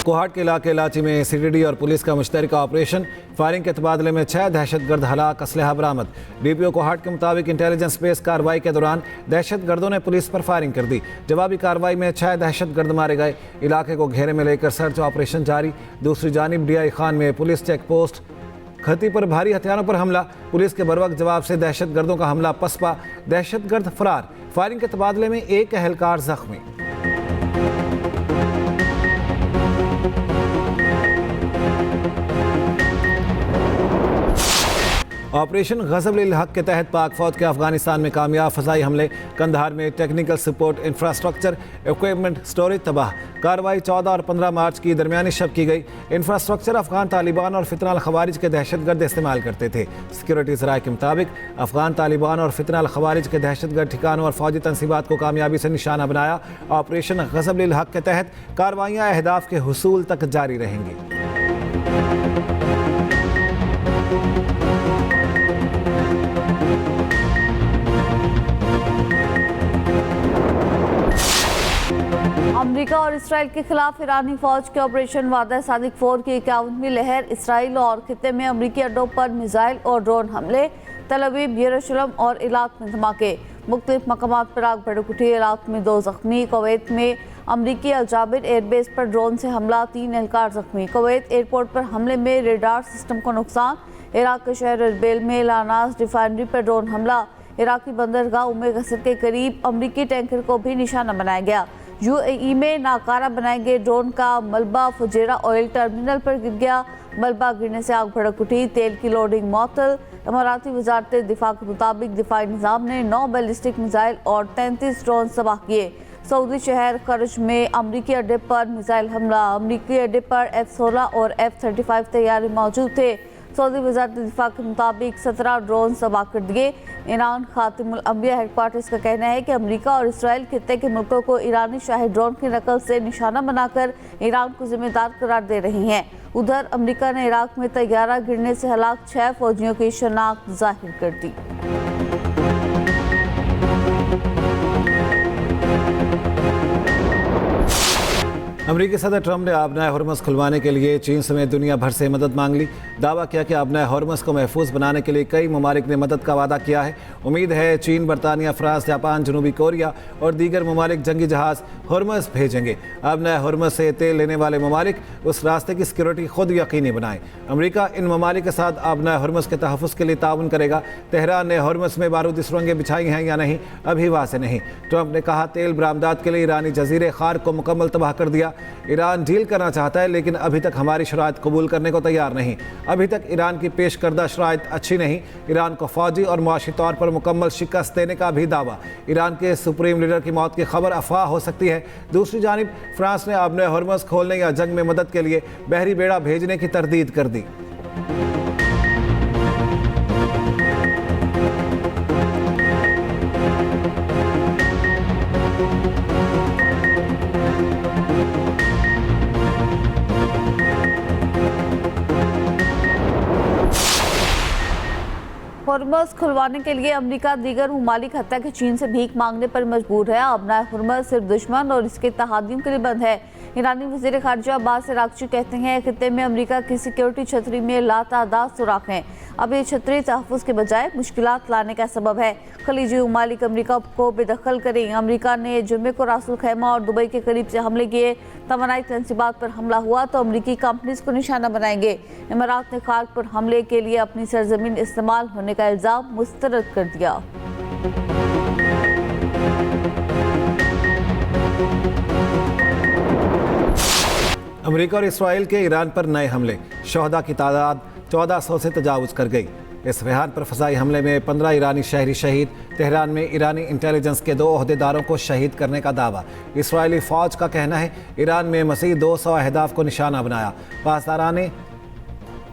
कोहाट के इलाके इलाची में सीडीडी और पुलिस का मुश्तरका ऑपरेशन, फायरिंग के तबादले में 6 दहशतगर्द हलाक, असलहा बरामद। डीपीओ कोहाट के मुताबिक इंटेलिजेंस बेस कार्रवाई के दौरान दहशतगर्दों ने पुलिस पर फायरिंग कर दी। जवाबी कार्रवाई में 6 दहशतगर्द मारे गए। इलाके को घेरे में लेकर सर्च ऑपरेशन जारी। दूसरी जानिब DI खान में पुलिस चेक पोस्ट खती पर भारी हथियारों पर हमला, पुलिस के बरवक्त जवाब से दहशतगर्दों का हमला पसपा, दहशतगर्द फरार। फायरिंग के तबादले में 1 एहलकार जख्मी। ऑपरेशन ग़ज़ब-उल हक़ के तहत पाक फौज के अफगानिस्तान में कामयाब फ़ज़ाई हमले। कंधार में technical support, infrastructure, equipment, storage तबाह। कार्रवाई 14 और 15 मार्च की दरमियानी शब की गई। इंफ्रास्ट्रक्चर अफगान तालिबान और फितना अल खवारिज के दहशतगर्द इस्तेमाल करते थे। सिक्योरिटी ज़राए के मुताबिक अफगान तालिबान और फितना अल खवारिज के दहशतगर्द ठिकानों और फौजी तनसीबात को कामयाबी से निशाना बनाया। ऑपरेशन ग़ज़ब-उल हक़ के तहत कार्रवाइयाँ अहदाफ के हुसूल तक जारी रहेंगी। अमेरिका और इसराइल के खिलाफ ईरानी फौज के ऑपरेशन वादा सादिक 4 की 51वीं लहर। इसराइल और खित्ते में अमेरिकी अड्डों पर मिसाइल और ड्रोन हमले। तल अवीव, यरूशलेम और इलाक में धमाके। मुख्तलिफ मकामात पर आग भड़क उठी। इलाक में 2 जख्मी। कुवैत में अमरीकी अलजाबिर एयरबेस पर ड्रोन से हमला, 3 एहलकार जख्मी। कुवैत एयरपोर्ट पर हमले में रेडार सिस्टम को नुकसान। इराक के शहर अर्बिल में लानास रिफाइनरी पर ड्रोन हमला। इराकी बंदरगाह उम्मे गसर के करीब अमरीकी टैंकर को भी निशाना बनाया गया। UAE में नाकारा बनाए गए ड्रोन का मलबा फुजेरा ऑयल टर्मिनल पर गिर गया। मलबा गिरने से आग भड़क उठी। तेल की लोडिंग मअतल। इमाराती वजारत दिफा के मुताबिक दिफाई निज़ाम ने 9 बैलिस्टिक मिसाइल और 33 ड्रोन तबाह किए। सऊदी शहर खर्ज में अमरीकी अड्डे पर मिसाइल हमला। अमरीकी अड्डे पर F-16 और F-35 तैयारे मौजूद थे। सऊदी वजारत दिफा के मुताबिक 17 ड्रोन तबाह कर दिए। ईरान खातिमुल अंबिया हेडक्वार्टर्स का कहना है कि अमेरिका और इसराइल खित्ते के मुल्कों को ईरानी शाही ड्रोन की नकल से निशाना बनाकर ईरान को जिम्मेदार करार दे रही हैं। उधर अमेरिका ने इराक में तैयारा गिरने से हलाक 6 फौजियों की शनाख्त जाहिर कर दी। अमरीकी सदर ट्रंप ने आबनाए हॉर्मज़ खुलवाने के लिए चीन समेत दुनिया भर से मदद मांग ली। दावा किया कि आबनाए हॉर्मज़ को महफूज बनाने के लिए कई ममालिक ने मदद का वादा किया है। उम्मीद है चीन, बरतानिया, फ्रांस, जापान, जनूबी कोरिया और दीगर ममालिक जंगी जहाज़ हॉर्मज़ भेजेंगे। आबनाए हॉर्मज़ से तेल लेने वाले ममालिक उस रास्ते की सिक्योरिटी खुद यकीनी बनाएं। अमरीका इन ममालिक के साथ आबनाए हॉर्मज़ के तहफ़्फ़ुज़ के लिए ताउन करेगा। तेहरान ने हॉर्मज़ में बारूदी सुरंगें बिछाई हैं या नहीं, अभी वाज़ेह नहीं। ट्रंप ने कहा, तेल बरामदात के लिए ईरानी जजीरे खार को मुकम्मल तबाह कर दिया। ईरान डील करना चाहता है लेकिन अभी तक हमारी शराइत कबूल करने को तैयार नहीं। अभी तक ईरान की पेश करदा शराइत अच्छी नहीं। ईरान को फौजी और मुआशी तौर पर मुकम्मल शिकस्त देने का भी दावा। ईरान के सुप्रीम लीडर की मौत की खबर अफवाह हो सकती है। दूसरी जानिब फ्रांस ने आबनाए हॉर्मज़ खोलने या जंग में मदद के लिए बहरी बेड़ा भेजने की तरदीद कर दी। हॉर्मज़ खुलवाने के लिए अमेरिका दीगर ममालिक हत्या के चीन से भीख मांगने पर मजबूर है। आबनाए हॉर्मज़ सिर्फ दुश्मन और इसके तहादियों के लिए बंद है। ईरानी वज़ीर ख़ारिजा अब्बास अराग़ची कहते हैं खित्ते में अमेरिका की सिक्योरिटी छतरी में लातादाद सुराख हैं। अब ये छतरी तहफ़्फ़ुज़ के बजाय मुश्किलात लाने का सबब है। खलीजी ममालिक अमेरिका को बेदखल करें। अमेरिका ने जुम्मे को रासुल खैमा और दुबई के करीब से हमले किए। तवानाई तनसीबात पर हमला हुआ तो अमरीकी कंपनीज को निशाना बनाएंगे। इमारात ने खार्क पर हमले के लिए अपनी सरजमीन इस्तेमाल होने का इल्ज़ाम मुस्तरद कर दिया। अमेरिका और इसराइल के ईरान पर नए हमले। शहदा की तादाद 1400 से तजावुज़ कर गई। इस्फहान पर फ़ज़ाई हमले में 15 ईरानी शहरी शहीद। तेहरान में ईरानी इंटेलिजेंस के 2 ओहदेदारों को शहीद करने का दावा। इसराइली फ़ौज का कहना है ईरान में मज़ीद 200 अहदाफ को निशाना बनाया। पासदाराने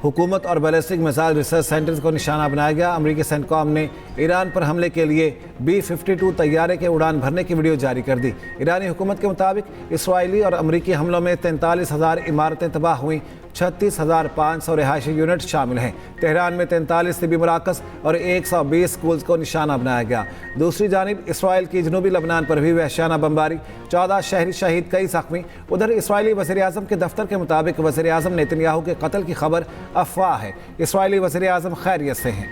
हुकूमत और बैलिस्टिक मिसाइल रिसर्च सेंटर्स को निशाना बनाया गया। अमरीकी सेंटकॉम ने ईरान पर हमले के लिए B-52 तैयारे के उड़ान भरने की वीडियो जारी कर दी। ईरानी हुकूमत के मुताबिक इसराइली और अमरीकी हमलों में 43,000 इमारतें तबाह हुई। 36,500 रिहायशी यूनिट शामिल हैं। तेहरान में 43 तिबी मराकज़ और 120 स्कूल्स को निशाना बनाया गया। दूसरी जानिब इसराइल की जनूबी लबनान पर भी वहशियाना बमबारी, 14 शहरी शहीद, कई जख्मी। उधर इसराइली वज़ीर-ए-आज़म के दफ्तर के मुताबिक वज़ीर-ए-आज़म नेतन्याहू के कत्ल की खबर अफवाह है। इसराइली वज़ीर-ए-आज़म खैरियत से हैं।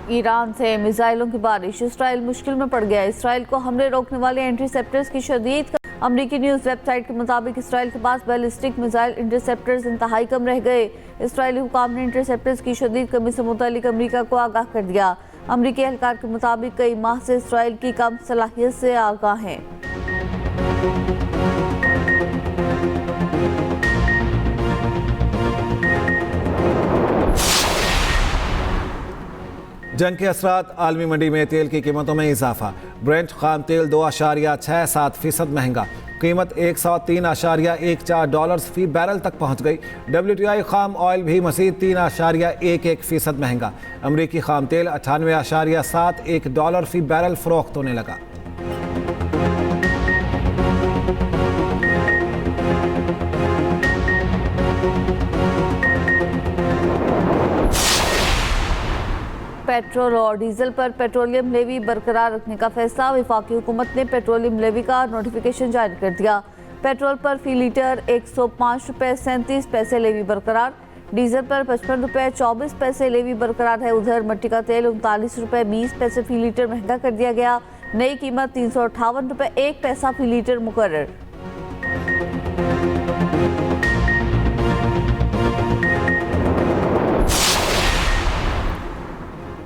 ईरान से मिसाइलों की बारिश, इसराइल मुश्किल में पड़ गया। इसराइल को हमले रोकने वाले इंटरसेप्टर्स की शदीद अमरीकी न्यूज़ वेबसाइट के मुताबिक इसराइल के पास बैलिस्टिक मिसाइल इंटरसेप्टर्स इंतहाई कम रह गए। इसराइली हुकाम ने इंटरसेप्टर्स की शदीद कमी से मुतालिक अमरीका को आगाह कर दिया। अमरीकी एहलकार के मुताबिक कई माह से इसराइल की कम सलाहियत से आगाह हैं। जंग के असरात, आलमी मंडी में तेल की कीमतों में इजाफा। ब्रेंट खाम तेल 2.67% महंगा, कीमत $103.14 फी बैरल तक पहुंच गई। WTI खाम ऑयल भी मज़ीद 3.11% महंगा। अमरीकी खाम तेल $98.71 फी बैरल फरोख्त होने लगा। पेट्रोल और डीजल पर पेट्रोलियम लेवी बरकरार रखने का फैसला। वफाकी हुकूमत ने पेट्रोलियम लेवी का नोटिफिकेशन जारी कर दिया। पेट्रोल पर फी लीटर 105 रुपये 37 पैसे लेवी बरकरार, डीजल पर 55 रुपये 24 पैसे लेवी बरकरार है। उधर मट्टी का तेल 39 रुपये 20 पैसे फी लीटर महंगा कर दिया गया। नई कीमत 358 रुपये 1 पैसा फी लीटर मुकर्रर।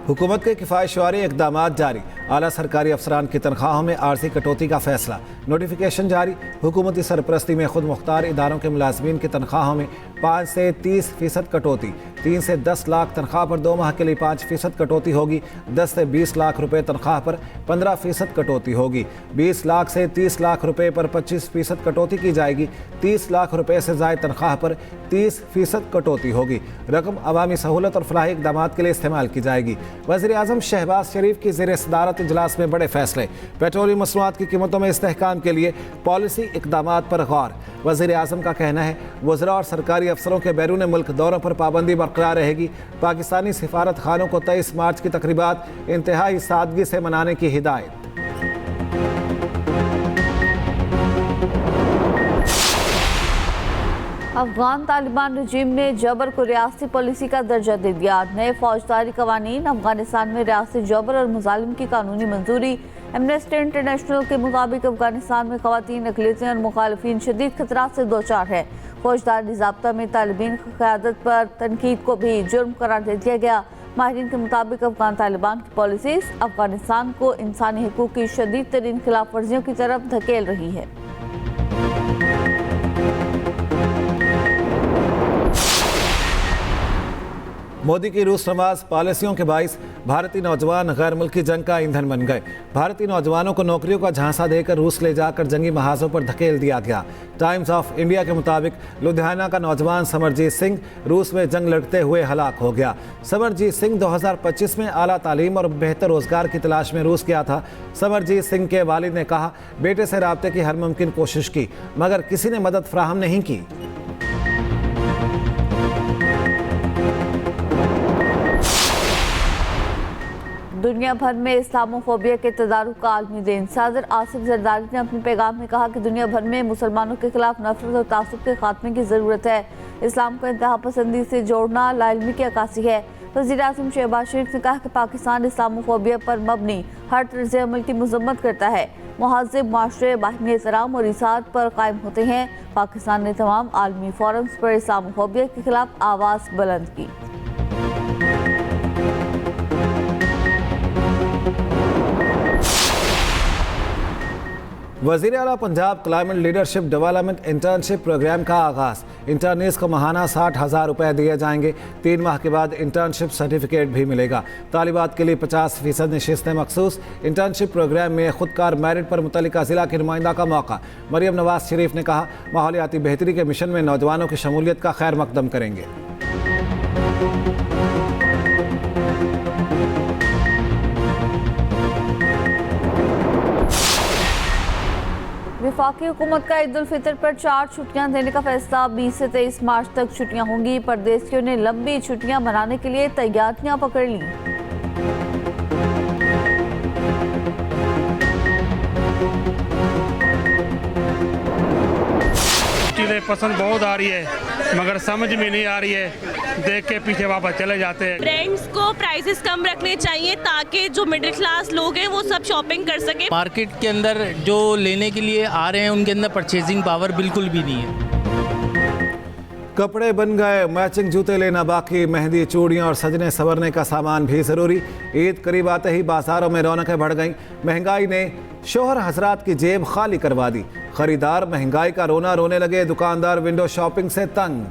हुकूमत के किफ़ायतवारी इक़दाम जारी, आला सरकारी अफसरान की तनख्वाहों में आर्जी कटौती का फैसला। नोटिफिकेशन जारी, हुकूमती सरपरस्ती में खुद मुख्तार इदारों के मुलाजमीन की तनख्वाहों में 5 से 30% कटौती। 3 से 10 लाख तनख्वाह पर 2 माह के लिए 5% कटौती होगी। 10 से 20 लाख रुपए तनख्वाह पर 15% कटौती होगी। 20 लाख से 30 लाख रुपए पर 25% कटौती की जाएगी। 30 लाख रुपए से ज़ायद तनख्वाह पर 30% कटौती होगी। रकम अवामी सहूलत और फलाही इक़दाम के लिए इस्तेमाल की जाएगी। वज़ीर-ए-आज़म शहबाज शरीफ की ज़ेर सदारत इजलास में बड़े फैसले। पेट्रोलियम मसनूआत की कीमतों में इस्तेहकाम के लिए पॉलिसी इक़दाम पर गौर। वज़ीर-ए-आज़म का कहना है वज़रा और सरकारी अफसरों के बैरून मुल्क दौरों पर पाबंदी बरकरार रहेगी। पाकिस्तानी सिफारत खानों को 23 मार्च की तकरीबात इंतहाई सादगी से मनाने की हिदायत। अफगान तालिबान रजीम ने जबर को रियासती पॉलिसी का दर्जा दे दिया। नए फौजदारी कवानीन, अफगानिस्तान में रियासती जबर और मुजालिम की कानूनी मंजूरी। एमनेस्टी इंटरनेशनल के मुताबिक अफगानिस्तान में खवातीन, अक़लियतें और मुखालिफिन शदीद खतरात से दो चार है। फौजदारी ज़ाब्ता में तालिबान की क़यादत पर तनकीद को भी जुर्म करार दे दिया गया। माहिरीन के मुताबिक अफगान तालिबान की पॉलिसीज़ अफगानिस्तान को इंसानी हकूक़ की शदीद तरीन खिलाफ वर्जियों की तरफ धकेल रही है। मोदी की रूस नवाज पॉलिसियों के बाइस भारतीय नौजवान गैर मुल्की जंग का ईंधन बन गए। भारतीय नौजवानों को नौकरियों का झांसा देकर रूस ले जाकर जंगी महाजों पर धकेल दिया गया। टाइम्स ऑफ इंडिया के मुताबिक लुधियाना का नौजवान समरजीत सिंह रूस में जंग लड़ते हुए हलाक हो गया। समरजीत सिंह 2025 में आला तालीम और बेहतर रोजगार की तलाश में रूस गया था। समरजीत सिंह के वालिद ने कहा, बेटे से राब्ते की हर मुमकिन कोशिश की मगर किसी ने मदद फराहम नहीं की। दुनिया भर में इस्लामोफोबिया के तदारुक का आलमी दिन। सदर आसिफ जरदारी ने अपने पैगाम में कहा कि दुनिया भर में मुसलमानों के खिलाफ नफरत और तासुब के खात्मे की ज़रूरत है। इस्लाम को इंतहा पसंदी से जोड़ना लाइल्मी की अक्कासी है। वज़ीर-ए-आज़म शहबाज शरीफ ने कहा कि पाकिस्तान इस्लामोफोबिया पर मबनी हर तर्ज़ अमल की मज़म्मत करता है। मुहज़्ज़ब माशरे बाहिमी एहतराम और इसात पर कायम होते हैं। पाकिस्तान ने तमाम आलमी फोरम्स पर इस्लामोफोबिया के खिलाफ आवाज़ बुलंद की। वज़ीर आला Punjab climate leadership development internship program का आगाज़। इंटर्नीस को माहाना 60,000 रुपये दिए जाएंगे। 3 माह के बाद इंटर्नशिप सर्टिफिकेट भी मिलेगा। तालिबात के लिए 50% नशिस्तें मखसूस। इंटर्नशिप प्रोग्राम में खुदकार मेरिट पर मुतल्लिका ज़िला के नुमाइंदा का मौका। मरियम नवाज शरीफ ने कहा, माहौलियाती बेहतरी के मिशन में नौजवानों की शमूलियत का खैर मकदम करेंगे। वफाकी हुकूमत का ईद उल फितर पर 4 छुट्टियां देने का फैसला। 20 से 23 मार्च तक छुट्टियां होंगी। परदेशियों ने लंबी छुट्टियां मनाने के लिए तैयारियां पकड़ ली। चीज़ें पसंद बहुत आ रही है मगर समझ में नहीं आ रही है, देख के पीछे वापस चले जाते हैं। ब्रांड्स को प्राइसेस कम रखने चाहिए ताकि जो मिडिल क्लास लोग हैं वो सब शॉपिंग कर सके। मार्केट के अंदर जो लेने के लिए आ रहे हैं उनके अंदर परचेजिंग पावर बिल्कुल भी नहीं है। कपड़े बन गए, मैचिंग जूते लेना बाकी, मेहंदी, चूड़ियां और सजने संवरने का सामान भी ज़रूरी। ईद करीब आते ही बाजारों में रौनकें बढ़ गईं। महंगाई ने शोहर हजरात की जेब खाली करवा दी। खरीदार महंगाई का रोना रोने लगे, दुकानदार विंडो शॉपिंग से तंग।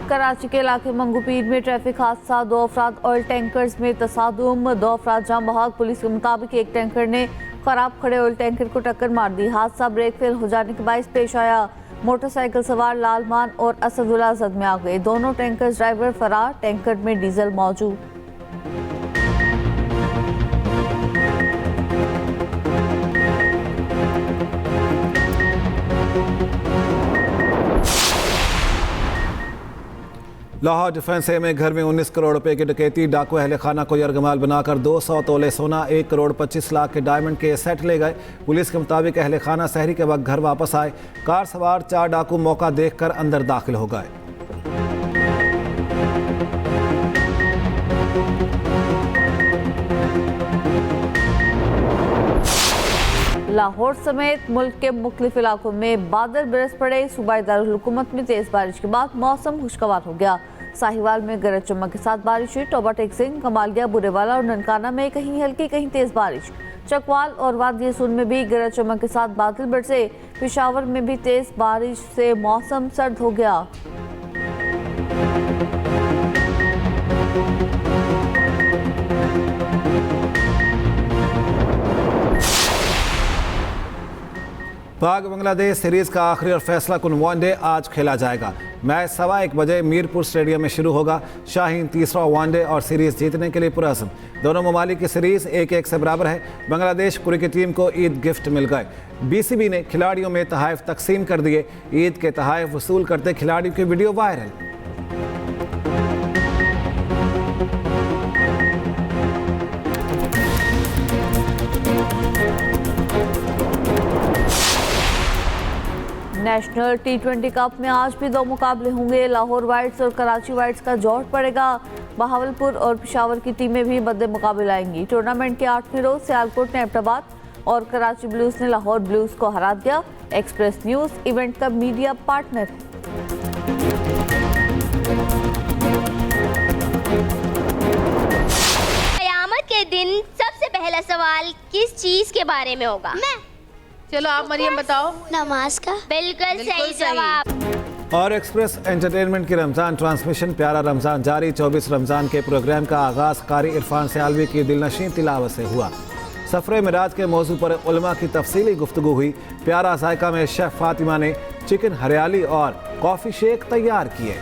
कराची के इलाके मंगूपीर में ट्रैफिक हादसा, 2 अफराद ऑयल टैंकर्स में तसादुम, 2 अफराद जाम बहाक। पुलिस के मुताबिक एक टैंकर ने खराब खड़े ऑयल टैंकर को टक्कर मार दी। हादसा ब्रेक फेल हो जाने के बायस पेश आया। मोटरसाइकिल सवार लालमान और असदुल्ला जद में आ गए। दोनों टैंकर ड्राइवर फरार, टैंकर में डीजल मौजूद। लाहौर डिफेंस में घर में 19 करोड़ रुपए की डकैती। डाकू अहले खाना को यरगमाल बनाकर 200 तोले सोना, 1 करोड़ 25 लाख के डायमंड के सेट ले गए। पुलिस के मुताबिक अहले खाना सहरी के वक्त घर वापस आए। कार सवार 4 डाकू मौका देखकर अंदर दाखिल हो गए। लाहौर समेत मुल्क के मुख्तलिफ इलाकों में बादल बरस पड़े। सूबाई दारुल हुकूमत में तेज बारिश के बाद मौसम खुशगवार हो गया। साहिवाल में गरज चमक के साथ बारिश हुई। टोबा टेक्सिंग, कमालिया, बुरेवाला और ननकाना में कहीं हल्की कहीं तेज बारिश। चकवाल और वादी सून में भी गरज चमक के साथ बादल बरसे। पेशावर में भी तेज बारिश से मौसम सर्द हो गया। पाक बांग्लादेश सीरीज का आखिरी और फैसला कुन वनडे आज खेला जाएगा। मैच 1:15 बजे मीरपुर स्टेडियम में शुरू होगा। शाहीन तीसरा वनडे और सीरीज जीतने के लिए पुरअज़्म। दोनों ममालिक की सीरीज 1-1 से बराबर है। बांग्लादेश क्रिकेट टीम को ईद गिफ्ट मिल गए। बीसीबी ने खिलाड़ियों में तोहफे तकसीम कर दिए। ईद के तोहफे वसूल करते खिलाड़ियों की video viral. National T20 cup में आज भी 2 मुकाबले होंगे। लाहौर वाइट्स और कराची वाइट्स का जोड़ पड़ेगा। बहावलपुर और पेशावर की टीमें भी मद्दे मुकाबले आएंगी। टूर्नामेंट के 8वें रोज सियालकोट ने एबटाबाद और कराची ब्लूज ने लाहौर ब्लूज को हरा दिया। एक्सप्रेस न्यूज इवेंट का मीडिया पार्टनर है। क़यामत के दिन सबसे पहला सवाल किस चीज के बारे में होगा? मैं। चलो आप मरियम बताओ। नमाज का। बिल्कुल सही जवाब। और एक्सप्रेस एंटरटेनमेंट की रमज़ान ट्रांसमिशन प्यारा रमज़ान जारी। 24 रमज़ान के प्रोग्राम का आगाज़ कारी इरफान सियालवी की दिलनशीं तिलावत से हुआ। सफ़रे मिराज के मौजू पर उलमा की तफसीली गुफ्तगू हुई। प्यारा जायका में शेफ़ फातिमा ने चिकन हरियाली और कॉफ़ी शेक तैयार किए।